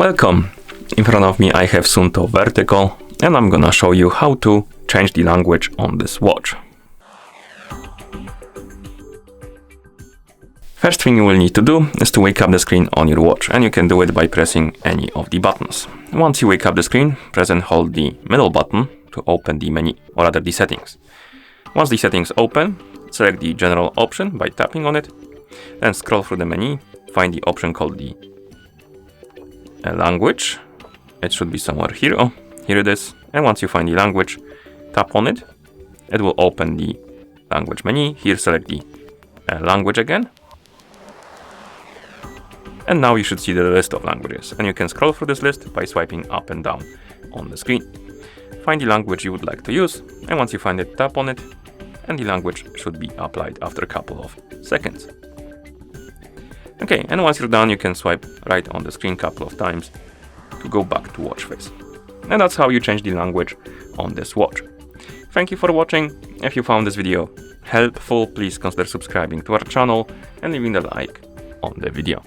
Welcome! In front of me I have Suunto Vertical and I'm gonna show you how to change the language on this watch. First thing you will need to do is to wake up the screen on your watch, and you can do it by pressing any of the buttons. Once you wake up the screen, press and hold the middle button to open the menu, or rather the settings. Once the settings open, select the general option by tapping on it, then scroll through the menu, find the option called the language. It should be somewhere here. Oh, here it is. And once you find the language, tap on it. It will open the language menu. Here select the language again. And now you should see the list of languages, and you can scroll through this list by swiping up and down on the screen. Find the language you would like to use, and once you find it, tap on it, and the language should be applied after a couple of seconds. Okay, and once you're done, you can swipe right on the screen a couple of times to go back to watch face. And that's how you change the language on this watch. Thank you for watching. If you found this video helpful, please consider subscribing to our channel and leaving a like on the video.